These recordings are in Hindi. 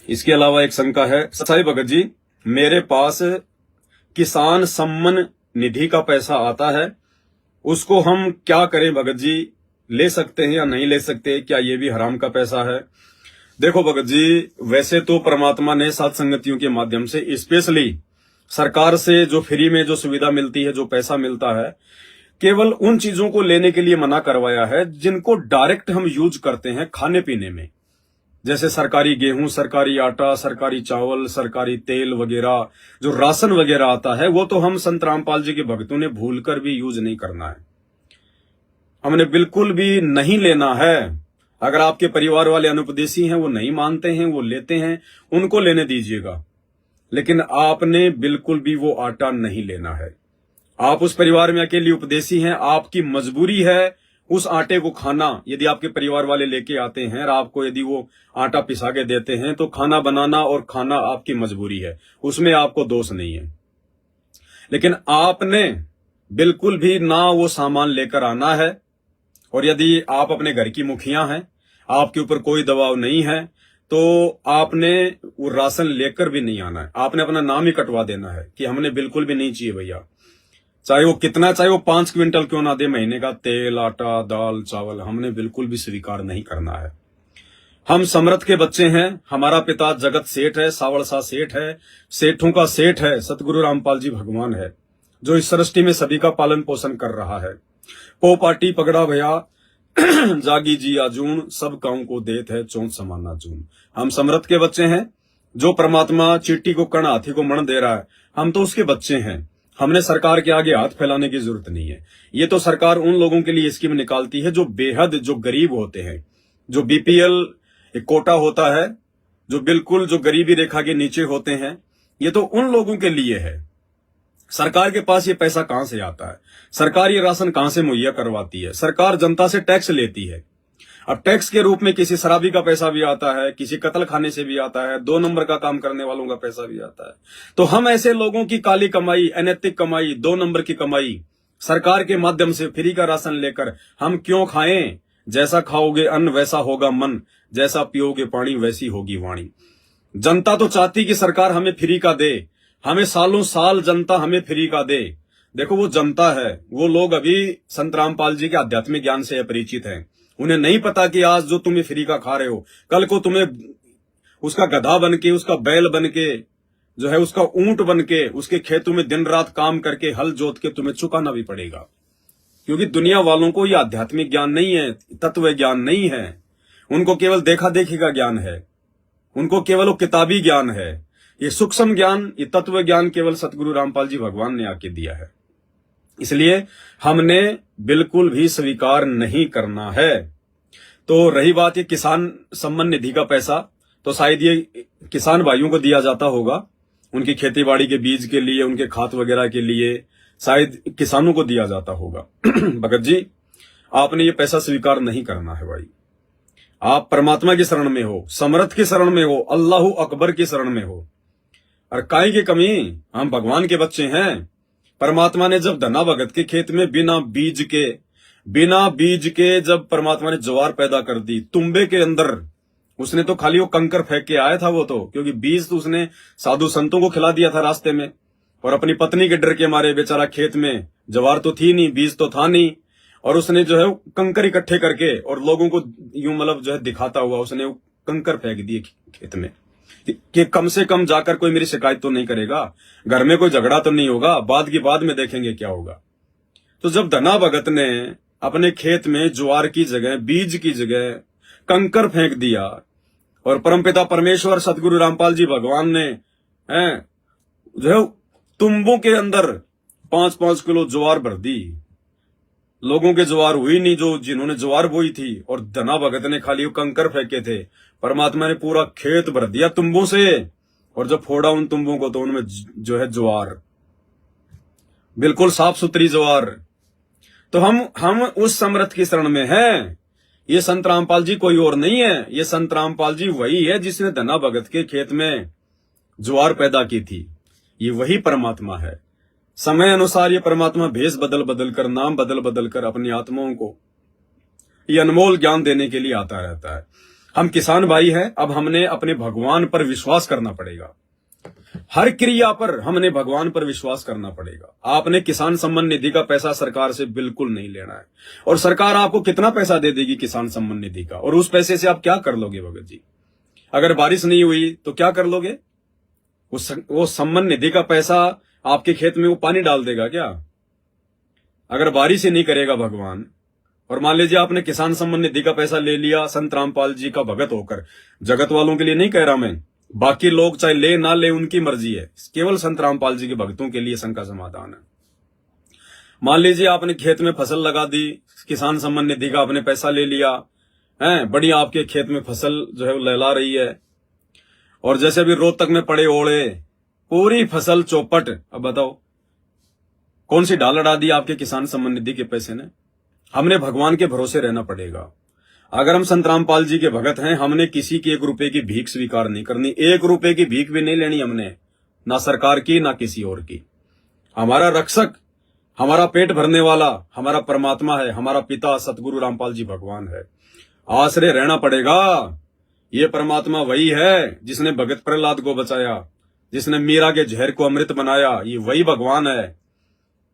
इसके अलावा एक शंका है, सच्चाई भगत जी, मेरे पास किसान सम्मान निधि का पैसा आता है, उसको हम क्या करें भगत जी? ले सकते हैं या नहीं ले सकते? क्या ये भी हराम का पैसा है? देखो भगत जी, वैसे तो परमात्मा ने सात संगतियों के माध्यम से स्पेशली सरकार से जो फ्री में जो सुविधा मिलती है, जो पैसा मिलता है, केवल उन चीजों को लेने के लिए मना करवाया है जिनको डायरेक्ट हम यूज करते हैं खाने पीने में, जैसे सरकारी गेहूं, सरकारी आटा, सरकारी चावल, सरकारी तेल वगैरह, जो राशन वगैरह आता है, वो तो हम संत रामपाल जी के भक्तों ने भूलकर भी यूज नहीं करना है। हमने बिल्कुल भी नहीं लेना है। अगर आपके परिवार वाले अनुपदेशी हैं, वो नहीं मानते हैं, वो लेते हैं, उनको लेने दीजिएगा, लेकिन आपने बिल्कुल भी वो आटा नहीं लेना है। आप उस परिवार में अकेली उपदेशी हैं, आपकी मजबूरी है उस आटे को खाना। यदि आपके परिवार वाले लेके आते हैं और आपको यदि वो आटा पिसा के देते हैं, तो खाना बनाना और खाना आपकी मजबूरी है, उसमें आपको दोष नहीं है। लेकिन आपने बिल्कुल भी ना वो सामान लेकर आना है। और यदि आप अपने घर की मुखिया हैं, आपके ऊपर कोई दबाव नहीं है, तो आपने वो राशन लेकर भी नहीं आना है। आपने अपना नाम ही कटवा देना है कि हमने बिल्कुल भी नहीं चाहिए भैया, चाहे वो कितना, चाहे वो 5 क्विंटल क्यों ना दे महीने का तेल, आटा, दाल, चावल, हमने बिल्कुल भी स्वीकार नहीं करना है। हम समर्थ के बच्चे हैं। हमारा पिता जगत सेठ है, सावड़सा सेठ है, सेठों का सेठ है, सतगुरु रामपाल जी भगवान है, जो इस सृष्टि में सभी का पालन पोषण कर रहा है। पो पाटी पगड़ा भैया जागी जी आजून, सब काऊ को देत है चौंत समाना जून। हम समर्थ के बच्चे हैं। जो परमात्मा चींटी को कण, हाथी को मण दे रहा है, हम तो उसके बच्चे हैं। हमने सरकार के आगे हाथ फैलाने की जरूरत नहीं है। ये तो सरकार उन लोगों के लिए स्कीम निकालती है जो बेहद, जो गरीब होते हैं, जो बीपीएल एक कोटा होता है, जो बिल्कुल जो गरीबी रेखा के नीचे होते हैं, ये तो उन लोगों के लिए है। सरकार के पास ये पैसा कहां से आता है? सरकार ये राशन कहां से मुहैया करवाती है? सरकार जनता से टैक्स लेती है। अब टैक्स के रूप में किसी शराबी का पैसा भी आता है, किसी कत्ल खाने से भी आता है, 2 नंबर का काम करने वालों का पैसा भी आता है। तो हम ऐसे लोगों की काली कमाई, अनैतिक कमाई, 2 नंबर की कमाई, सरकार के माध्यम से फ्री का राशन लेकर हम क्यों खाएं? जैसा खाओगे अन्न वैसा होगा मन, जैसा पियोगे पानी वैसी होगी वाणी। जनता तो चाहती कि सरकार हमें फ्री का दे, हमें सालों साल जनता हमें फ्री का दे। देखो वो जनता है, वो लोग अभी संत रामपाल जी के आध्यात्मिक ज्ञान से अपरिचित हैं। उन्हें नहीं पता कि आज जो तुम्हें फ्री का खा रहे हो, कल को तुम्हें उसका गधा बन के, उसका बैल बन के, जो है उसका ऊंट बन के, उसके खेतों में दिन रात काम करके हल जोत के तुम्हें चुकाना भी पड़ेगा। क्योंकि दुनिया वालों को यह आध्यात्मिक ज्ञान नहीं है, तत्व ज्ञान नहीं है। उनको केवल देखा देखी का ज्ञान है, उनको केवल वो किताबी ज्ञन है। ये सूक्ष्म ज्ञान, ये तत्व ज्ञान केवल सतगुरु रामपाल जी भगवान ने आके दिया है। इसलिए हमने बिल्कुल भी स्वीकार नहीं करना है। तो रही बात ये किसान सम्मान निधि का पैसा, तो शायद ये किसान भाइयों को दिया जाता होगा, उनकी खेती बाड़ी के बीज के लिए, उनके खाद वगैरह के लिए शायद किसानों को दिया जाता होगा। भगत जी, आपने ये पैसा स्वीकार नहीं करना है भाई। आप परमात्मा की शरण में हो, समर्थ की शरण में हो, अल्लाह अकबर की शरण में हो। और काई की कमी, हम भगवान के बच्चे हैं। परमात्मा ने जब धना भगत के खेत में बिना बीज के जब परमात्मा ने ज्वार पैदा कर दी, तुम्बे के अंदर, उसने तो खाली वो कंकर फेंक के आया था वो तो, क्योंकि बीज तो उसने साधु संतों को खिला दिया था रास्ते में, और अपनी पत्नी के डर के मारे बेचारा खेत में ज्वार तो थी नहीं, बीज तो था नहीं, और उसने जो है कंकर इकट्ठे करके और लोगों को यूं मतलब जो है दिखाता हुआ उसने वो कंकर फेंक दिए खेत में कि कम से कम जाकर कोई मेरी शिकायत तो नहीं करेगा, घर में कोई झगड़ा तो नहीं होगा, बाद की बाद में देखेंगे क्या होगा। तो जब धना भगत ने अपने खेत में ज्वार की जगह, बीज की जगह कंकर फेंक दिया, और परमपिता परमेश्वर सतगुरु रामपाल जी भगवान ने जो है तुम्बों के अंदर 5-5 किलो ज्वार भर दी। लोगों के ज्वार हुई नहीं जो जिन्होंने ज्वार बोई थी, और धना भगत ने खाली कंकर फेंके थे। परमात्मा ने पूरा खेत भर दिया तुम्बों से, और जब फोड़ा उन तुम्बों को तो उनमें जो है ज्वार, बिल्कुल साफ सुथरी ज्वार। तो हम उस समर्थ की शरण में हैं। ये संत रामपाल जी कोई और नहीं है, ये संत रामपाल जी वही है जिसने धना भगत के खेत में ज्वार पैदा की थी। ये वही परमात्मा है। समय अनुसार ये परमात्मा भेष बदल बदल कर, नाम बदल बदल कर अपनी आत्माओं को ये अनमोल ज्ञान देने के लिए आता रहता है। हम किसान भाई हैं, अब हमने अपने भगवान पर विश्वास करना पड़ेगा। हर क्रिया पर हमने भगवान पर विश्वास करना पड़ेगा। आपने किसान सम्मान निधि का पैसा सरकार से बिल्कुल नहीं लेना है। और सरकार आपको कितना पैसा दे देगी किसान सम्मान निधि का, और उस पैसे से आप क्या कर लोगे भगत जी? अगर बारिश नहीं हुई तो क्या कर लोगे? वो सम्मान निधि का पैसा आपके खेत में वो पानी डाल देगा क्या? अगर बारिश ही नहीं करेगा भगवान, और मान लीजिए आपने किसान सम्मान निधि का पैसा ले लिया संत रामपाल जी का भगत होकर, जगत वालों के लिए नहीं कह रहा मैं, बाकी लोग चाहे ले ना ले उनकी मर्जी है, केवल संत रामपाल जी के भक्तों के लिए शंका समाधान है। मान लीजिए आपने खेत में फसल लगा दी, किसान सम्मान निधि का आपने पैसा ले लिया है, बढ़िया आपके खेत में फसल जो है वो लहला रही है, और जैसे अभी रोहतक में पड़े ओले, पूरी फसल चौपट। अब बताओ कौन सी डाल अड़ा दी आपके किसान सम्मान निधि के पैसे ने? हमने भगवान के भरोसे रहना पड़ेगा। अगर हम संत रामपाल जी के भगत हैं, हमने किसी की 1 रुपए की भीख स्वीकार नहीं करनी, 1 रुपए की भीख भी नहीं लेनी हमने, ना सरकार की ना किसी और की। हमारा रक्षक, हमारा पेट भरने वाला हमारा परमात्मा है, हमारा पिता सतगुरु रामपाल जी भगवान है। आश्रय रहना पड़ेगा। ये परमात्मा वही है जिसने भगत प्रहलाद को बचाया, जिसने मीरा के जहर को अमृत बनाया, ये वही भगवान है।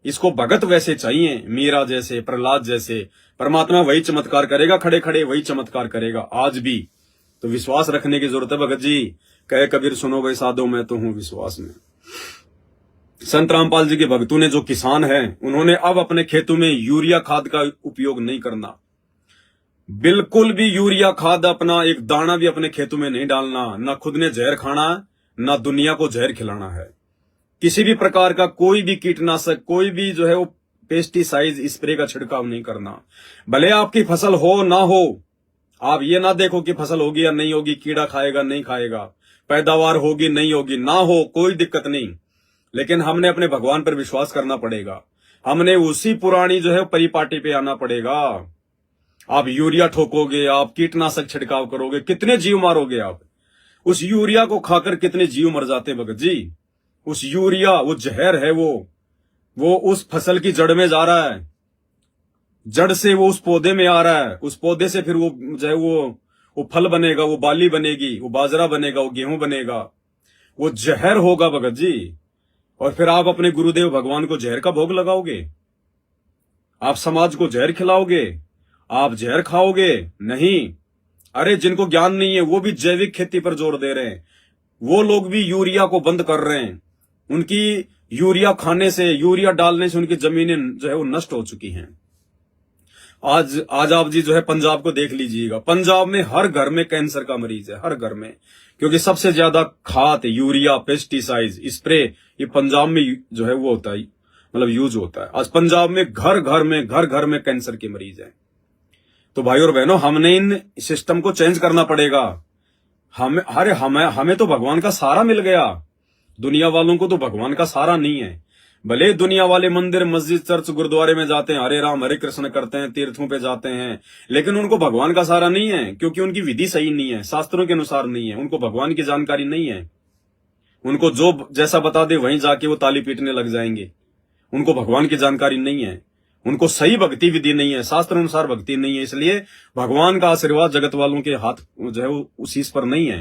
इसको भगत वैसे चाहिए, मीरा जैसे, प्रहलाद जैसे। परमात्मा वही चमत्कार करेगा, खड़े खड़े वही चमत्कार करेगा आज भी। तो विश्वास रखने की जरूरत है भगत जी। कहे कबीर सुनो भाई साधो, मैं तो हूं विश्वास में। संत रामपाल जी के भक्तों ने, जो किसान हैं, उन्होंने अब अपने खेतों में यूरिया खाद का उपयोग नहीं करना, बिल्कुल भी यूरिया खाद अपना एक दाना भी अपने खेतों में नहीं डालना। ना खुद ने जहर खाना, ना दुनिया को जहर खिलाना है। किसी भी प्रकार का कोई भी कीटनाशक, कोई भी जो है वो पेस्टिसाइड स्प्रे का छिड़काव नहीं करना। भले आपकी फसल हो ना हो, आप ये ना देखो कि फसल होगी या नहीं होगी, कीड़ा खाएगा नहीं खाएगा, पैदावार होगी नहीं होगी, ना हो कोई दिक्कत नहीं, लेकिन हमने अपने भगवान पर विश्वास करना पड़ेगा। हमने उसी पुरानी जो है परिपाटी पे आना पड़ेगा। आप यूरिया ठोकोगे, आप कीटनाशक छिड़काव करोगे, कितने जीव मारोगे आप? उस यूरिया को खाकर कितने जीव मर जाते भगत जी। उस यूरिया, वो जहर है, वो उस फसल की जड़ में जा रहा है, जड़ से वो उस पौधे में आ रहा है, उस पौधे से फिर वो जो है वो फल बनेगा, वो बाली बनेगी, वो बाजरा बनेगा, वो गेहूं बनेगा, वो जहर होगा भगत जी। और फिर आप अपने गुरुदेव भगवान को जहर का भोग लगाओगे? आप समाज को जहर खिलाओगे? आप जहर खाओगे? नहीं। अरे जिनको ज्ञान नहीं है वो भी जैविक खेती पर जोर दे रहे हैं, वो लोग भी यूरिया को बंद कर रहे हैं। उनकी यूरिया खाने से, यूरिया डालने से उनकी जमीनें जो है वो नष्ट हो चुकी हैं। आज आप जी जो है पंजाब को देख लीजिएगा, पंजाब में हर घर में कैंसर का मरीज है, हर घर में, क्योंकि सबसे ज्यादा खाद, यूरिया, पेस्टिसाइड, स्प्रे ये पंजाब में जो है वो होता है, मतलब यूज होता है। आज पंजाब में घर घर में कैंसर के मरीज हैं। तो भाई और बहनों, हमने इन सिस्टम को चेंज करना पड़ेगा। हमें तो भगवान का सहारा मिल गया, दुनिया वालों को तो भगवान का सहारा नहीं है। भले दुनिया वाले मंदिर, मस्जिद, चर्च, गुरुद्वारे में जाते हैं, हरे राम हरे कृष्ण करते हैं, तीर्थों पे जाते हैं, लेकिन उनको भगवान का सहारा नहीं है, क्योंकि उनकी विधि सही नहीं है, शास्त्रों के अनुसार नहीं है, उनको भगवान की जानकारी नहीं है। उनको जो जैसा बता दे वहीं जाके वो ताली पीटने लग जाएंगे। उनको भगवान की जानकारी नहीं है, उनको सही भक्ति विधि नहीं है, शास्त्र अनुसार भक्ति नहीं है, इसलिए भगवान का आशीर्वाद जगत वालों के हाथ जो है वो उस चीज पर नहीं है।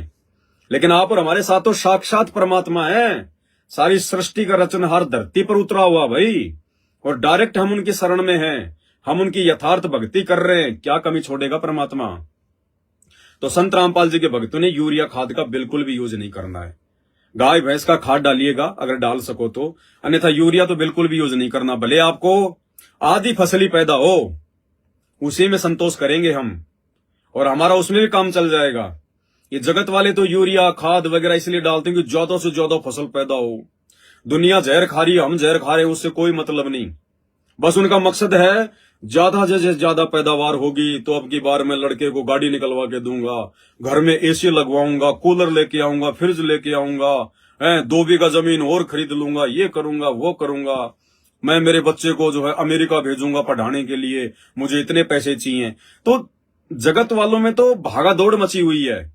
लेकिन आप और हमारे साथ तो साक्षात परमात्मा है, सारी सृष्टि का रचनहार धरती पर उतरा हुआ भाई, और डायरेक्ट हम उनकी शरण में हैं, हम उनकी यथार्थ भक्ति कर रहे हैं। क्या कमी छोड़ेगा परमात्मा? तो संत रामपाल जी के भक्तों ने यूरिया खाद का बिल्कुल भी यूज नहीं करना है। गाय भैंस का खाद डालिएगा अगर डाल सको तो, अन्यथा यूरिया तो बिल्कुल भी यूज नहीं करना। भले आपको आधी फसली पैदा हो, उसी में संतोष करेंगे हम, और हमारा उसमें भी काम चल जाएगा। ये जगत वाले तो यूरिया खाद वगैरह इसलिए डालते हैं कि ज्यादा से ज्यादा फसल पैदा हो। दुनिया जहर खा रही है, हम जहर खा रहे हैं, उससे कोई मतलब नहीं। बस उनका मकसद है ज्यादा से ज्यादा पैदावार होगी तो अब की बार मैं लड़के को गाड़ी निकलवा के दूंगा, घर में एसी लगवाऊंगा, कूलर लेके आऊंगा, फ्रिज लेके आऊंगा, 2 बीघा जमीन और खरीद लूंगा, ये करूंगा वो करूंगा, मैं मेरे बच्चे को जो है अमेरिका भेजूंगा पढ़ाने के लिए, मुझे इतने पैसे चाहिए। तो जगत वालों में तो भागा दौड़ मची हुई है,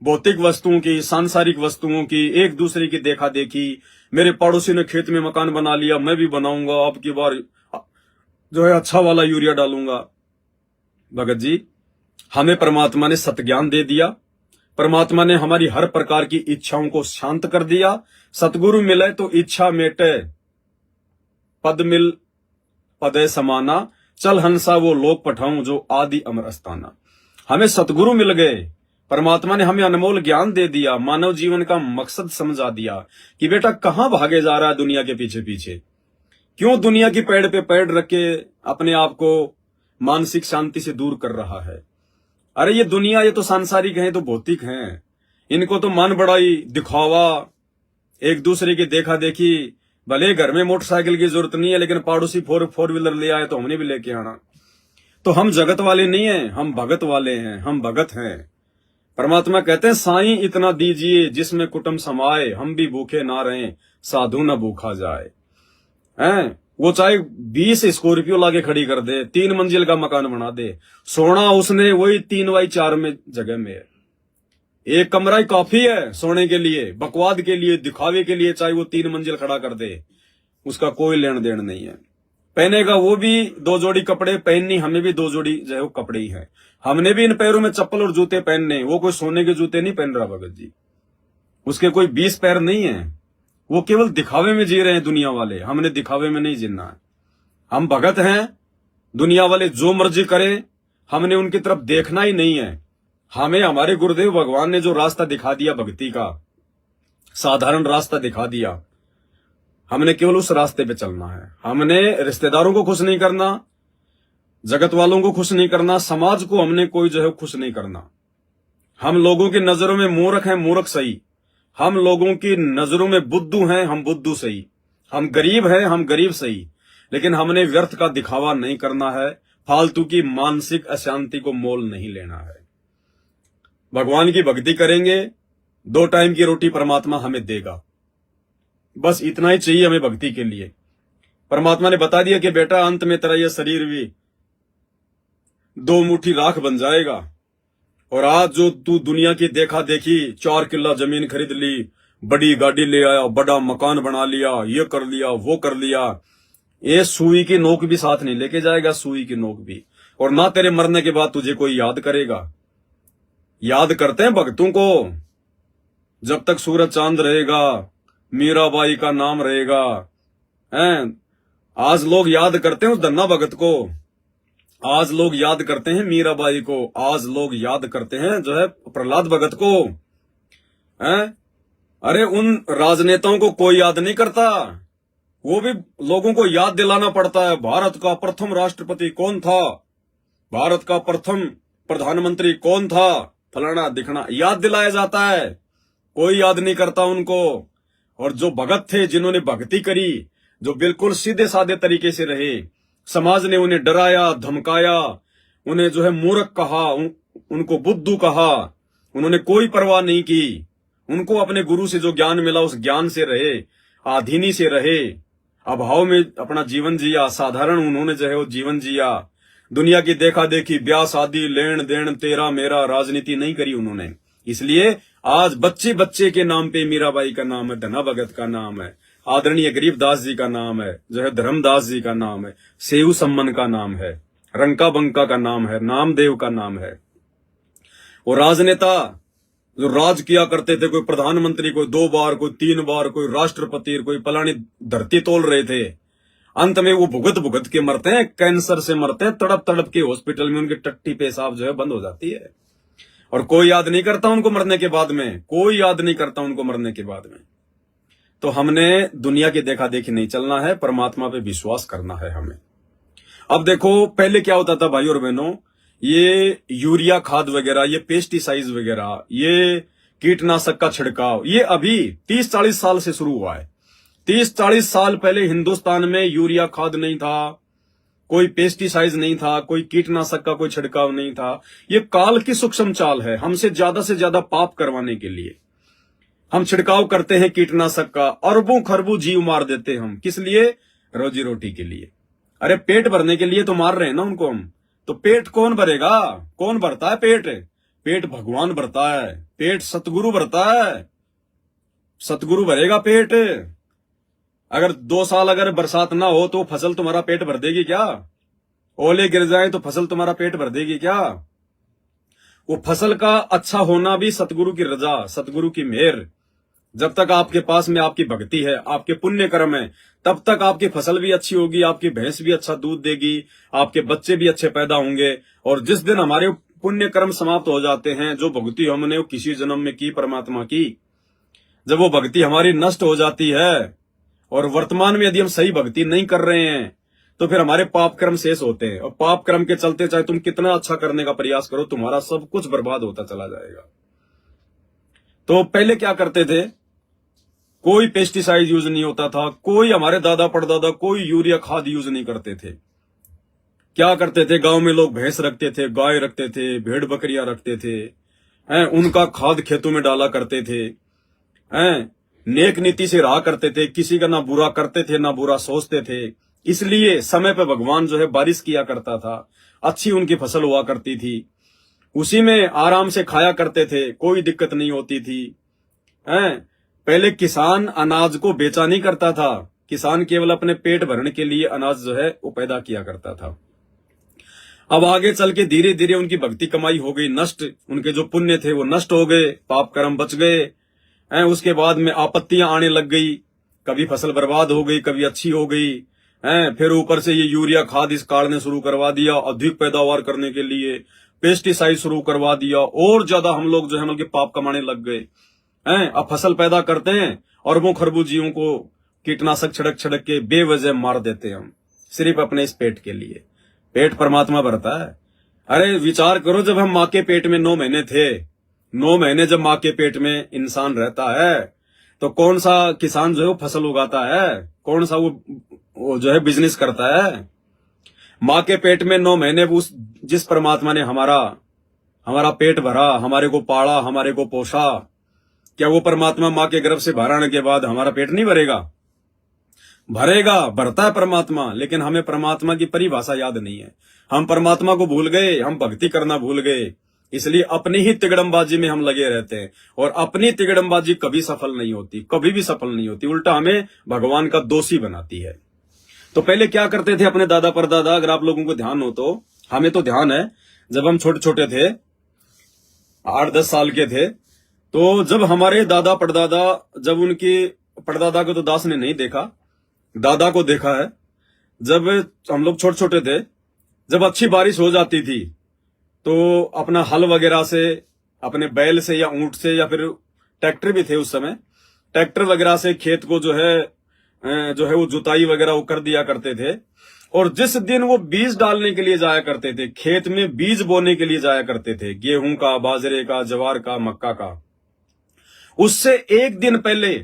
भौतिक वस्तुओं की, सांसारिक वस्तुओं की, एक दूसरे की देखा देखी। मेरे पड़ोसी ने खेत में मकान बना लिया, मैं भी बनाऊंगा, अब की बार जो है अच्छा वाला यूरिया डालूंगा। भगत जी, हमें परमात्मा ने सतज्ञान दे दिया, परमात्मा ने हमारी हर प्रकार की इच्छाओं को शांत कर दिया। सतगुरु मिले तो इच्छा मेटे, पद मिल पदे समाना, चल हंसा वो लोक पठाऊं जो आदि अमर अस्ताना। हमें सतगुरु मिल गए, परमात्मा ने हमें अनमोल ज्ञान दे दिया, मानव जीवन का मकसद समझा दिया कि बेटा कहां भागे जा रहा है दुनिया के पीछे पीछे, क्यों दुनिया की पेड़ पे पेड़ रख के अपने आप को मानसिक शांति से दूर कर रहा है। अरे ये दुनिया, ये तो सांसारिक है, तो भौतिक हैं, इनको तो मन बढ़ाई दिखावा, एक दूसरे की देखा देखी। भले घर में मोटरसाइकिल की जरूरत नहीं है, लेकिन पड़ोसी फोर व्हीलर ले आए तो हमने भी लेके आना। तो हम जगत वाले नहीं हैं, हम भगत वाले हैं, हम भगत हैं। परमात्मा कहते हैं साईं इतना दीजिए जिसमें कुटुंब समाए, हम भी भूखे ना रहें साधु न भूखा जाए। हैं वो चाहे 20 स्कॉर्पियो लाके खड़ी कर दे, 3 मंजिल का मकान बना दे, सोना उसने वही 3x4 में जगह में है। एक कमरा ही काफी है सोने के लिए, बकवाद के लिए, दिखावे के लिए, चाहे वो 3 मंजिल खड़ा कर दे, उसका कोई लेन देन नहीं है। पहनेगा वो भी 2 जोड़ी कपड़े, पहननी हमें भी 2 जोड़ी जो है वो कपड़े ही है। हमने भी इन पैरों में चप्पल और जूते पहनने, वो कोई सोने के जूते नहीं पहन रहा भगत जी, उसके कोई 20 पैर नहीं है, वो केवल दिखावे में जी रहे हैं दुनिया वाले। हमने दिखावे में नहीं जीना है, हम भगत हैं। दुनिया वाले जो मर्जी करें, हमने उनकी तरफ देखना ही नहीं है। हमें हमारे गुरुदेव भगवान ने जो रास्ता दिखा दिया भक्ति का, साधारण रास्ता दिखा दिया, हमने केवल उस रास्ते पे चलना है। हमने रिश्तेदारों को खुश नहीं करना, जगत वालों को खुश नहीं करना, समाज को हमने कोई जो है खुश नहीं करना। हम लोगों की नजरों में मूर्ख हैं, मूर्ख सही, हम लोगों की नजरों में बुद्धू हैं, हम बुद्धू सही, हम गरीब हैं, हम गरीब सही, लेकिन हमने व्यर्थ का दिखावा नहीं करना है, फालतू की मानसिक अशांति को मोल नहीं लेना है। भगवान की भक्ति करेंगे, 2 टाइम की रोटी परमात्मा हमें देगा, बस इतना ही चाहिए हमें भक्ति के लिए। परमात्मा ने बता दिया कि बेटा अंत में तेरा यह शरीर भी 2 मुट्ठी राख बन जाएगा। और आज जो तू दुनिया की देखा देखी, 4 किला जमीन खरीद ली, बड़ी गाड़ी ले आया, बड़ा मकान बना लिया, ये कर लिया, वो कर लिया, ये सुई की नोक भी साथ नहीं लेके जाएगा, सुई की नोक भी। और ना तेरे मरने के बाद तुझे कोई याद करेगा। याद करते हैं भक्तों को, जब तक सूरज चांद रहेगा, मीराबाई का नाम रहेगा। हैं आज लोग याद करते हैं उस धन्ना भगत को, आज लोग याद करते हैं मीराबाई को, आज लोग याद करते हैं जो है प्रहलाद भगत को। हैं अरे उन राजनेताओं को कोई याद नहीं करता, वो भी लोगों को याद दिलाना पड़ता है। भारत का प्रथम राष्ट्रपति कौन था, भारत का प्रथम प्रधानमंत्री कौन था, फलाना दिखना याद दिलाया जाता है, कोई याद नहीं करता उनको। और जो भगत थे, जिन्होंने भक्ति करी, जो बिल्कुल सीधे साधे तरीके से रहे, समाज ने उन्हें डराया धमकाया, उन्हें जो है मूर्ख कहा, उनको बुद्धू कहा, उन्होंने कोई परवाह नहीं की। उनको अपने गुरु से जो ज्ञान मिला उस ज्ञान से रहे, आधीनी से रहे, अभाव में अपना जीवन जिया, साधारण उन्होंने जो है वो जीवन जिया। दुनिया की देखा देखी, ब्याह शादी, लेन देन, तेरा मेरा, राजनीति नहीं करी उन्होंने। इसलिए आज बच्चे बच्चे के नाम पे मीराबाई का नाम है, धना भगत का नाम है, आदरणीय गरीबदास जी का नाम है, जो है धर्मदास जी का नाम है, सेऊ सम्मन का नाम है, रंका बंका का नाम है, नामदेव का नाम है। और राजनेता जो राज किया करते थे, कोई प्रधानमंत्री, कोई 2 बार, कोई 3 बार, कोई राष्ट्रपति, कोई पलानी धरती तोल रहे थे, अंत में वो भुगत भुगत के मरते हैं, कैंसर से मरते हैं, तड़प तड़प के हॉस्पिटल में उनकी टट्टी पेशाब जो है बंद हो जाती है। और कोई याद नहीं करता उनको मरने के बाद में, कोई याद नहीं करता उनको मरने के बाद में। तो हमने दुनिया की देखा देखी नहीं चलना है, परमात्मा पे विश्वास करना है हमें। अब देखो पहले क्या होता था भाई और बहनों, ये यूरिया खाद वगैरह, ये पेस्टिसाइड वगैरह, ये कीटनाशक का छिड़काव, ये अभी 30-40 साल से शुरू हुआ है। 30-40 साल पहले हिंदुस्तान में यूरिया खाद नहीं था, कोई पेस्टिसाइड नहीं था, कोई कीटनाशक का कोई छिड़काव नहीं था। ये काल की सूक्ष्म चाल है, हमसे ज्यादा पाप करवाने के लिए हम छिड़काव करते हैं कीटनाशक का, अरबों खरबों जीव मार देते हैं हम, किस लिए? रोजी रोटी के लिए। अरे पेट भरने के लिए तो मार रहे हैं ना उनको हम। तो पेट कौन भरेगा? कौन भरता है पेट? पेट भगवान भरता है, पेट सतगुरु भरता है, सतगुरु भरेगा पेट। अगर 2 साल अगर बरसात ना हो तो फसल तुम्हारा पेट भर देगी क्या? ओले गिर जाए तो फसल तुम्हारा पेट भर देगी क्या? वो फसल का अच्छा होना भी सतगुरु की रजा, सतगुरु की मेहर। जब तक आपके पास में आपकी भक्ति है, आपके पुण्य कर्म है, तब तक आपकी फसल भी अच्छी होगी, आपकी भैंस भी अच्छा दूध देगी, आपके बच्चे भी अच्छे पैदा होंगे। और जिस दिन हमारे पुण्य कर्म समाप्त हो जाते हैं, जो भक्ति हमने किसी जन्म में की परमात्मा की, जब वो भक्ति हमारी नष्ट हो जाती है और वर्तमान में यदि हम सही भक्ति नहीं कर रहे हैं, तो फिर हमारे पाप कर्म शेष होते हैं। और पाप कर्म के चलते चाहे तुम कितना अच्छा करने का प्रयास करो, तुम्हारा सब कुछ बर्बाद होता चला जाएगा। तो पहले क्या करते थे, कोई पेस्टिसाइड यूज नहीं होता था, कोई हमारे दादा परदादा कोई यूरिया खाद यूज नहीं करते थे। क्या करते थे, गांव में लोग भैंस रखते थे, गाय रखते थे, भेड़ बकरियां रखते थे, उनका खाद खेतों में डाला करते थे, नेक नीति से रहा करते थे, किसी का ना बुरा करते थे ना बुरा सोचते थे। इसलिए समय पे भगवान जो है बारिश किया करता था, अच्छी उनकी फसल हुआ करती थी, उसी में आराम से खाया करते थे, कोई दिक्कत नहीं होती थी। पहले किसान अनाज को बेचा नहीं करता था, किसान केवल अपने पेट भरने के लिए अनाज जो है वो पैदा किया करता था। अब आगे चल के धीरे धीरे उनकी भक्ति कमाई हो गई नष्ट, उनके जो पुण्य थे वो नष्ट हो गए, पाप कर्म बच गए। उसके बाद में आपत्तियां आने लग गई, कभी फसल बर्बाद हो गई, कभी अच्छी हो गई। फिर ऊपर से ये यूरिया खाद इस काल ने शुरू करवा दिया, अधिक पैदावार करने के लिए पेस्टिसाइड शुरू करवा दिया, और ज्यादा हम लोग जो है मतलब पाप कमाने लग गए। अब फसल पैदा करते हैं और वो खरबूजियों को कीटनाशक छिड़क छिड़क के बेवजह मार देते हैं हम, सिर्फ अपने इस पेट के लिए। पेट परमात्मा भरता है। अरे विचार करो, जब हम माँ के पेट में 9 महीने थे, 9 महीने जब माँ के पेट में इंसान रहता है, तो कौन सा किसान जो है वो फसल उगाता है, कौन सा वो जो है बिजनेस करता है। माँ के पेट में 9 महीने उस जिस परमात्मा ने हमारा पेट भरा, हमारे को पाला, हमारे को पोषा, क्या वो परमात्मा माँ के गर्भ से बाहर आने के बाद हमारा पेट नहीं भरेगा? भरेगा, भरता है परमात्मा। लेकिन हमें परमात्मा की परिभाषा याद नहीं है, हम परमात्मा को भूल गए, हम भक्ति करना भूल गए। इसलिए अपनी ही तिगड़मबाजी में हम लगे रहते हैं, और अपनी तिगड़मबाजी कभी सफल नहीं होती, कभी भी सफल नहीं होती, उल्टा हमें भगवान का दोषी बनाती है। तो पहले क्या करते थे अपने दादा परदादा, अगर आप लोगों को ध्यान हो तो, हमें तो ध्यान है, जब हम छोटे छोटे थे, 8-10 साल के थे, तो जब हमारे दादा परदादा, जब उनके परदादा को तो दास ने नहीं देखा, दादा को देखा है, जब हम लोग छोटे छोटे थे, जब अच्छी बारिश हो जाती थी तो अपना हल वगैरह से, अपने बैल से या ऊंट से, या फिर ट्रैक्टर भी थे उस समय, ट्रैक्टर वगैरह से खेत को जो है वो जुताई वगैरह वो कर दिया करते थे। और जिस दिन वो बीज डालने के लिए जाया करते थे, खेत में बीज बोने के लिए जाया करते थे, गेहूं का, बाजरे का, ज्वार का, मक्का का, उससे एक दिन पहले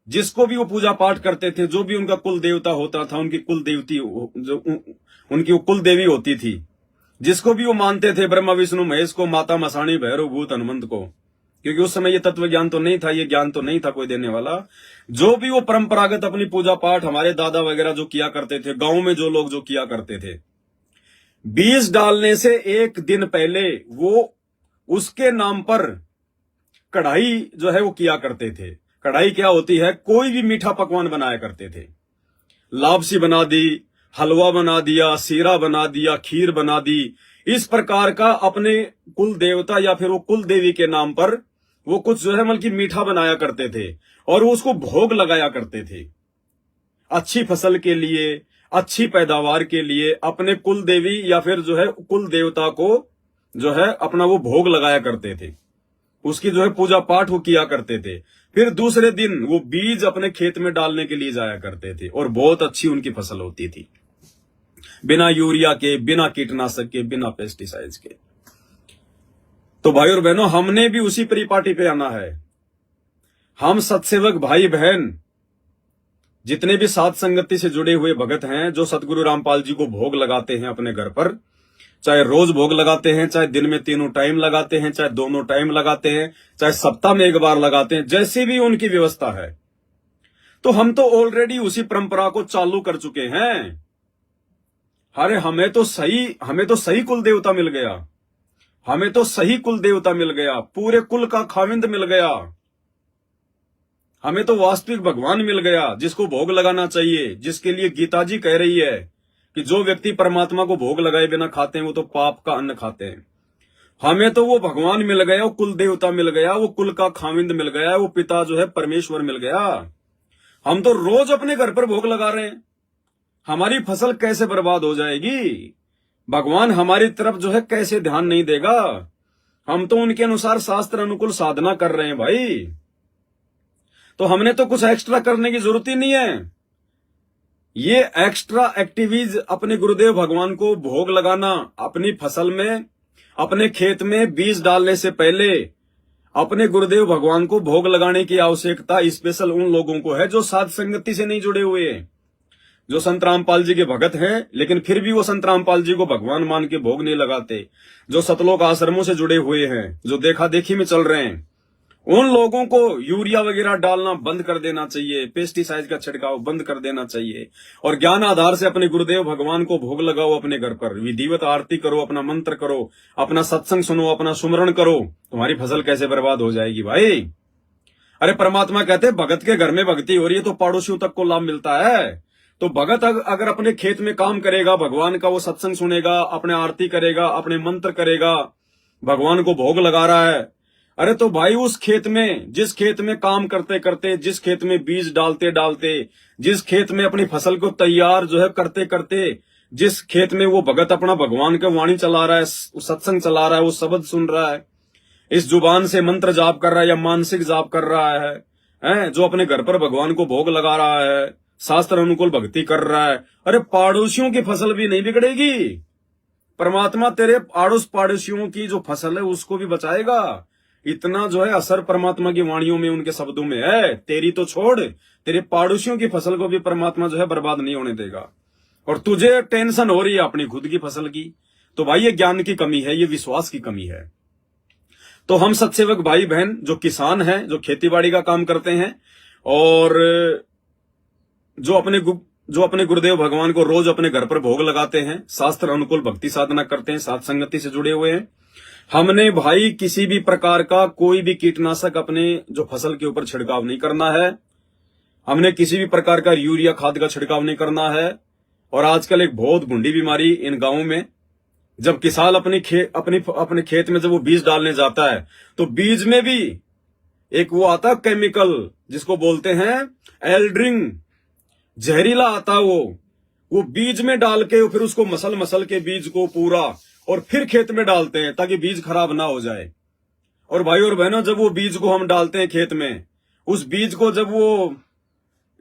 जिसको भी वो पूजा पाठ करते थे, जो भी उनका कुल देवता होता था, उनकी कुल देवती जो उनकी वो कुल देवी होती थी, जिसको भी वो मानते थे, ब्रह्मा विष्णु महेश को, माता मसाणी भैरव भूत हनुमंत को, क्योंकि उस समय ये तत्व ज्ञान तो नहीं था, ये ज्ञान तो नहीं था कोई देने वाला। जो भी वो परंपरागत अपनी पूजा पाठ हमारे दादा वगैरह जो किया करते थे, गांव में जो लोग जो किया करते थे, बीज डालने से एक दिन पहले वो उसके नाम पर कढ़ाई जो है वो किया करते थे। कढ़ाई क्या होती है, कोई भी मीठा पकवान बनाया करते थे, लापसी बना दी, हलवा बना दिया, सीरा बना दिया, खीर बना दी, इस प्रकार का अपने कुल देवता या फिर वो कुल देवी के नाम पर वो कुछ जो है मतलब मीठा बनाया करते थे, और वो उसको भोग लगाया करते थे। अच्छी फसल के लिए, अच्छी पैदावार के लिए अपने कुल देवी या फिर जो है कुल देवता को जो है अपना वो भोग लगाया करते थे, उसकी जो है पूजा पाठ वो किया करते थे। फिर दूसरे दिन वो बीज अपने खेत में डालने के लिए जाया करते थे, और बहुत अच्छी उनकी फसल होती थी, बिना यूरिया के, बिना कीटनाशक के, बिना पेस्टिसाइड्स के। तो भाई और बहनों, हमने भी उसी परिपाटी पे आना है। हम सत्सेवक भाई बहन जितने भी साध संगति से जुड़े हुए भगत हैं, जो सतगुरु रामपाल जी को भोग लगाते हैं अपने घर पर, चाहे रोज भोग लगाते हैं, चाहे दिन में 3 टाइम लगाते हैं, चाहे दोनों टाइम लगाते हैं, चाहे सप्ताह में 1 बार लगाते हैं, जैसी भी उनकी व्यवस्था है, तो हम तो ऑलरेडी उसी परंपरा को चालू कर चुके हैं। अरे हमें तो सही कुल देवता मिल गया, हमें तो सही कुल देवता मिल गया, पूरे कुल का खाविंद मिल गया, हमें तो वास्तविक भगवान मिल गया जिसको भोग लगाना चाहिए, जिसके लिए गीता जी कह रही है कि जो व्यक्ति परमात्मा को भोग लगाए बिना खाते हैं वो तो पाप का अन्न खाते हैं। हमें तो वो भगवान मिल गया, वो कुल देवता मिल गया, वो कुल का खाविंद मिल गया, वो पिता जो है परमेश्वर मिल गया। हम तो रोज अपने घर पर भोग लगा रहे हैं। हमारी फसल कैसे बर्बाद हो जाएगी? भगवान हमारी तरफ जो है कैसे ध्यान नहीं देगा? हम तो उनके अनुसार शास्त्र अनुकूल साधना कर रहे हैं भाई। तो हमने तो कुछ एक्स्ट्रा करने की जरूरत ही नहीं है। ये एक्स्ट्रा एक्टिविटीज अपने गुरुदेव भगवान को भोग लगाना, अपनी फसल में, अपने खेत में बीज डालने से पहले अपने गुरुदेव भगवान को भोग लगाने की आवश्यकता स्पेशल उन लोगों को है जो साध संगति से नहीं जुड़े हुए हैं, जो संत रामपाल जी के भगत हैं लेकिन फिर भी वो संत रामपाल जी को भगवान मान के भोग नहीं लगाते, जो सतलोक आश्रमों से जुड़े हुए हैं, जो देखा देखी में चल रहे हैं, उन लोगों को यूरिया वगैरह डालना बंद कर देना चाहिए, पेस्टिसाइड का छिड़काव बंद कर देना चाहिए और ज्ञान आधार से अपने गुरुदेव भगवान को भोग लगाओ। अपने घर पर विधिवत आरती करो, अपना मंत्र करो, अपना सत्संग सुनो, अपना सुमरण करो। तुम्हारी फसल कैसे बर्बाद हो जाएगी भाई? अरे परमात्मा कहते भगत के घर में भक्ति हो रही है तो पड़ोसियों तक को लाभ मिलता है। तो भगत अगर अपने खेत में काम करेगा, भगवान का वो सत्संग सुनेगा, अपने आरती करेगा, अपने मंत्र करेगा, भगवान को भोग लगा रहा है, अरे तो भाई उस खेत में, जिस खेत में काम करते करते, जिस खेत में बीज डालते डालते, जिस खेत में अपनी फसल को तैयार जो है करते करते, जिस खेत में वो भगत अपना भगवान का वाणी चला रहा है, सत्संग चला रहा है, वो शब्द सुन रहा है, इस जुबान से मंत्र जाप कर रहा है या मानसिक जाप कर रहा है, जो अपने घर पर भगवान को भोग लगा रहा है, शास्त्र अनुकूल भक्ति कर रहा है, अरे पड़ोसियों की फसल भी नहीं बिगड़ेगी। परमात्मा तेरे आड़ोस पड़ोसियों की जो फसल है उसको भी बचाएगा। इतना जो है असर परमात्मा की वाणियों में, उनके शब्दों में है। तेरी तो छोड़, तेरे पड़ोसियों की फसल को भी परमात्मा जो है बर्बाद नहीं होने देगा। और तुझे टेंशन हो रही है अपनी खुद की फसल की, तो भाई ये ज्ञान की कमी है, ये विश्वास की कमी है। तो हम सत्सेवक भाई बहन जो किसान हैं, जो खेतीबाड़ी का काम करते हैं और जो अपने गुरुदेव भगवान को रोज अपने घर पर भोग लगाते हैं, शास्त्र अनुकूल भक्ति साधना करते हैं, साध संगति से जुड़े हुए हैं, हमने भाई किसी भी प्रकार का कोई भी कीटनाशक अपने जो फसल के ऊपर छिड़काव नहीं करना है। हमने किसी भी प्रकार का यूरिया खाद का छिड़काव नहीं करना है। और आजकल एक बहुत भूंडी बीमारी इन गांवों में, जब किसान अपने खेत में जब वो बीज डालने जाता है तो बीज में भी एक वो आता केमिकल जिसको बोलते हैं एल्ड्रिंग, जहरीला आता वो बीज में डाल के फिर उसको मसल के बीज को पूरा और फिर खेत में डालते हैं ताकि बीज खराब ना हो जाए। और भाई और बहनों, जब वो बीज को हम डालते हैं खेत में, उस बीज को जब वो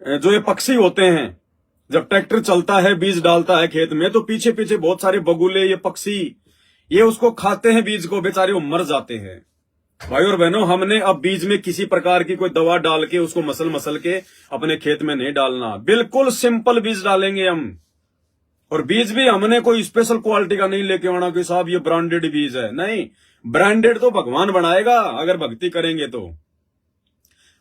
जो ये पक्षी होते हैं, जब ट्रैक्टर चलता है बीज डालता है खेत में, तो पीछे पीछे बहुत सारे बगुले, ये पक्षी, ये उसको खाते हैं बीज को, बेचारे वो मर जाते हैं। भाई और बहनों, हमने अब बीज में किसी प्रकार की कोई दवा डाल के उसको मसल के अपने खेत में नहीं डालना। बिल्कुल सिंपल बीज डालेंगे हम। और बीज भी हमने कोई स्पेशल क्वालिटी का नहीं लेके आना कि साहब ये ब्रांडेड बीज है, नहीं। ब्रांडेड तो भगवान बनाएगा अगर भक्ति करेंगे तो।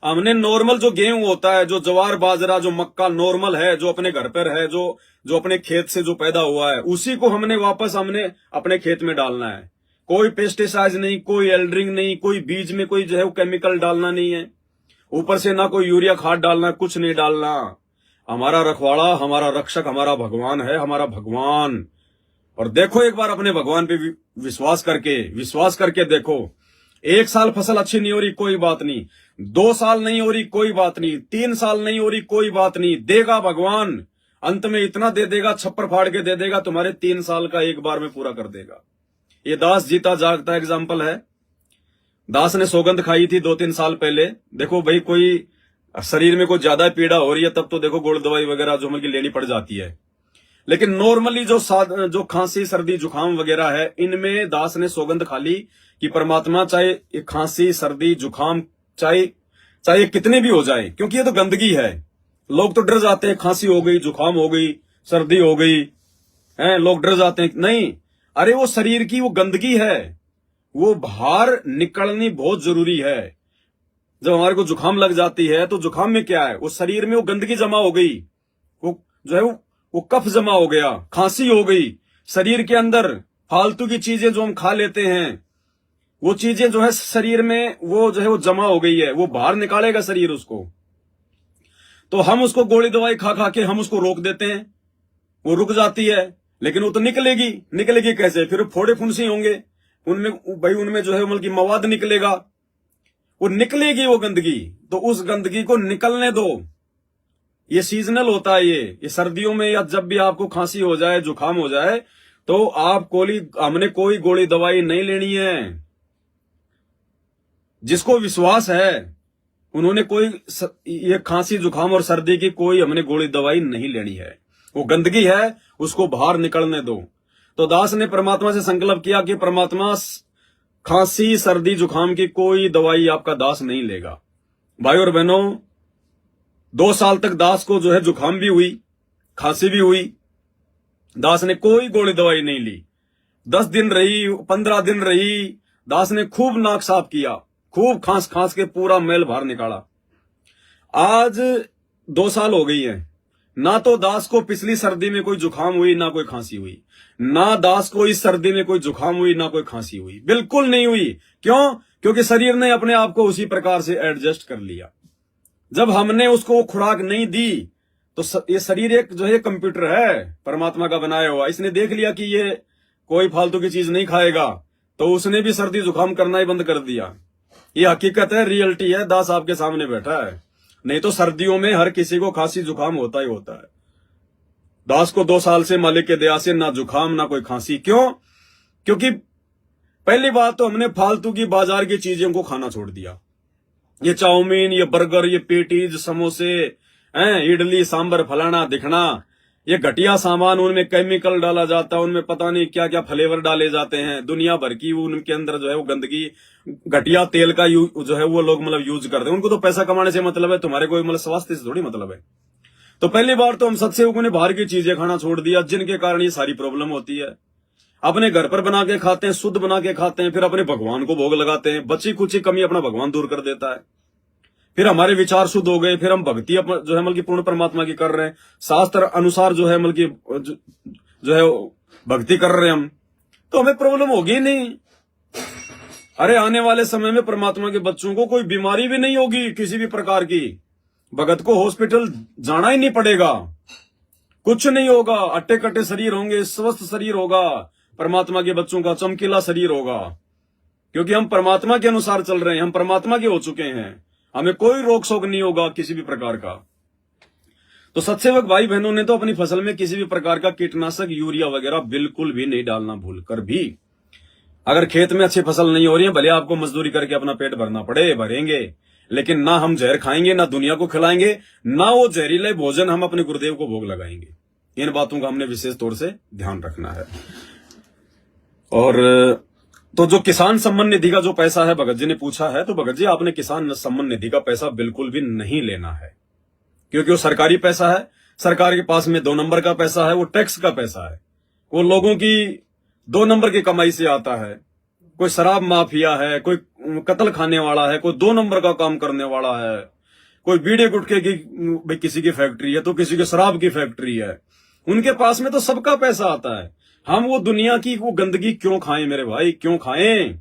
हमने नॉर्मल जो गेहूं होता है, जो ज्वार बाजरा, जो मक्का नॉर्मल है, जो अपने घर पर है, जो अपने खेत से जो पैदा हुआ है, उसी को हमने अपने खेत में डालना है। कोई पेस्टिसाइड नहीं, कोई एल्ड्रिंग नहीं, कोई बीज में कोई जो है वो केमिकल डालना नहीं है, ऊपर से ना कोई यूरिया खाद डालना, कुछ नहीं डालना। हमारा रखवाड़ा, हमारा रक्षक, हमारा भगवान है, हमारा भगवान। और देखो एक बार अपने भगवान पे विश्वास करके देखो। 1 साल फसल अच्छी नहीं हो रही, कोई बात नहीं। 2 साल नहीं हो रही, कोई बात नहीं। 3 साल नहीं हो रही, कोई बात नहीं। देगा भगवान, अंत में इतना दे देगा, छप्पर फाड़ के दे देगा, तुम्हारे 3 साल का एक बार में पूरा कर देगा। ये दास जीता जागता एग्जाम्पल है। दास ने सौगंध खाई थी 2-3 साल पहले। देखो भाई, कोई शरीर में कोई ज्यादा पीड़ा हो रही है तब तो देखो गोड़ दवाई वगैरह जो की लेनी पड़ जाती है। लेकिन नॉर्मली जो खांसी सर्दी जुकाम वगैरह है, इनमें दास ने सौगंध खा ली कि परमात्मा चाहे खांसी सर्दी जुकाम चाहे कितने भी हो जाए, क्योंकि ये तो गंदगी है। लोग तो डर जाते हैं, खांसी हो गई, जुकाम हो गई, सर्दी हो गई है, लोग डर जाते हैं। नहीं, अरे वो शरीर की वो गंदगी है, वो बाहर निकलनी बहुत जरूरी है। जब हमारे को जुकाम लग जाती है तो जुकाम में क्या है, वो शरीर में वो गंदगी जमा हो गई, वो जो है वो कफ जमा हो गया, खांसी हो गई, शरीर के अंदर फालतू की चीजें जो हम खा लेते हैं, वो चीजें जो है शरीर में वो जो है वो जमा हो गई है, वो बाहर निकालेगा शरीर उसको। तो हम उसको गोली दवाई खा के हम उसको रोक देते हैं, वो रुक जाती है, लेकिन वो तो निकलेगी कैसे? फिर फोड़े फुंसी होंगे, उनमें भाई उनमें जो है मतलब कि मवाद निकलेगा, वो निकलेगी वो गंदगी, तो उस गंदगी को निकलने दो। ये सीजनल होता है, ये सर्दियों में या जब भी आपको खांसी हो जाए, जुकाम हो जाए, तो आप हमने कोई गोली दवाई नहीं लेनी है। जिसको विश्वास है उन्होंने कोई ये खांसी जुकाम और सर्दी की कोई हमने गोली दवाई नहीं लेनी है। वो गंदगी है, उसको बाहर निकलने दो। तो दास ने परमात्मा से संकल्प किया कि परमात्मा खांसी सर्दी जुकाम की कोई दवाई आपका दास नहीं लेगा। भाई और बहनों, 2 साल तक दास को जो है जुकाम भी हुई, खांसी भी हुई, दास ने कोई गोली दवाई नहीं ली। 10 दिन रही, 15 दिन रही, दास ने खूब नाक साफ किया, खूब खांस खांस के पूरा मैल बाहर निकाला। आज 2 साल हो गई है, ना तो दास को पिछली सर्दी में कोई जुकाम हुई, ना कोई खांसी हुई, ना दास को इस सर्दी में कोई जुकाम हुई, ना कोई खांसी हुई, बिल्कुल नहीं हुई। क्यों? क्योंकि शरीर ने अपने आप को उसी प्रकार से एडजस्ट कर लिया। जब हमने उसको खुराक नहीं दी तो ये शरीर एक जो है कंप्यूटर है, परमात्मा का बनाया हुआ, इसने देख लिया कि ये कोई फालतू की चीज नहीं खाएगा, तो उसने भी सर्दी जुकाम करना ही बंद कर दिया। ये हकीकत है, रियलिटी है, दास आपके सामने बैठा है। नहीं तो सर्दियों में हर किसी को खांसी जुकाम होता ही होता है। दास को 2 साल से मालिक के दया से ना जुकाम ना कोई खांसी। क्यों? क्योंकि पहली बात तो हमने फालतू की बाजार की चीजों को खाना छोड़ दिया। ये चाउमीन, ये बर्गर, ये पेटीज, समोसे, इडली सांबर फलाना दिखना, ये घटिया सामान, उनमें केमिकल डाला जाता है, उनमें पता नहीं क्या क्या फ्लेवर डाले जाते हैं, दुनिया भर की उनके अंदर जो है वो गंदगी, घटिया तेल का जो है वो लोग मतलब यूज करते हैं। उनको तो पैसा कमाने से मतलब है, तुम्हारे कोई मतलब स्वास्थ्य से थोड़ी मतलब है। तो पहली बार तो हम सत्सेवकों ने बाहर की चीजें खाना छोड़ दिया, जिनके कारण ये सारी प्रॉब्लम होती है। अपने घर पर बना के खाते हैं, शुद्ध बना के खाते हैं, फिर अपने भगवान को भोग लगाते हैं, बची कुछ कमी अपना भगवान दूर कर देता है। फिर हमारे विचार शुद्ध हो गए, फिर हम भक्ति जो है मतलब पूर्ण परमात्मा की कर रहे हैं, शास्त्र अनुसार जो है मतलब जो है भक्ति कर रहे हैं हम, तो हमें प्रॉब्लम होगी नहीं। अरे आने वाले समय में परमात्मा के बच्चों को कोई बीमारी भी नहीं होगी किसी भी प्रकार की। भगत को हॉस्पिटल जाना ही नहीं पड़ेगा, कुछ नहीं होगा, अट्टे कट्टे शरीर होंगे, स्वस्थ शरीर होगा, परमात्मा के बच्चों का चमकीला शरीर होगा, क्योंकि हम परमात्मा के अनुसार चल रहे हैं, हम परमात्मा के हो चुके हैं, हमें कोई रोक शोक नहीं होगा किसी भी प्रकार का। तो सत्सेवक भाई बहनों ने तो अपनी फसल में किसी भी प्रकार का कीटनाशक, यूरिया वगैरह बिल्कुल भी नहीं डालना, भूल कर भी। अगर खेत में अच्छी फसल नहीं हो रही है, भले आपको मजदूरी करके अपना पेट भरना पड़े, भरेंगे, लेकिन ना हम जहर खाएंगे, ना दुनिया को खिलाएंगे, ना वो जहरीले भोजन हम अपने गुरुदेव को भोग लगाएंगे। इन बातों का हमने विशेष तौर से ध्यान रखना है। और तो जो किसान सम्मान निधि का जो पैसा है, भगत जी ने पूछा है, तो भगत जी आपने किसान सम्मान निधि का पैसा बिल्कुल भी नहीं लेना है, क्योंकि वो सरकारी पैसा है, सरकार के पास में 2 नंबर का पैसा है, वो टैक्स का पैसा है, वो लोगों की 2 नंबर की कमाई से आता है। कोई शराब माफिया है, कोई कत्ल खाने वाला है, कोई 2 नंबर का काम करने वाला है, कोई बीड़े गुटखे की भाई किसी की फैक्ट्री है, तो किसी की शराब की फैक्ट्री है, उनके पास में तो सबका पैसा आता है। हम वो दुनिया की वो गंदगी क्यों खाएं मेरे भाई, क्यों खाएं?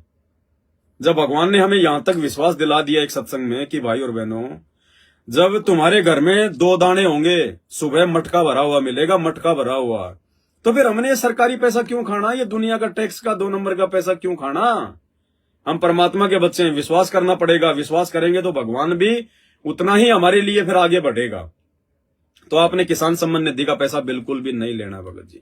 जब भगवान ने हमें यहां तक विश्वास दिला दिया एक सत्संग में कि भाई और बहनों, जब तुम्हारे घर में 2 दाने होंगे, सुबह मटका भरा हुआ मिलेगा, मटका भरा हुआ, तो फिर हमने ये सरकारी पैसा क्यों खाना, ये दुनिया का टैक्स का 2 नंबर का पैसा क्यों खाना? हम परमात्मा के बच्चे हैं, विश्वास करना पड़ेगा, विश्वास करेंगे तो भगवान भी उतना ही हमारे लिए फिर आगे बढ़ेगा। तो आपने किसान सम्मान निधि का पैसा बिल्कुल भी नहीं लेना भगत जी।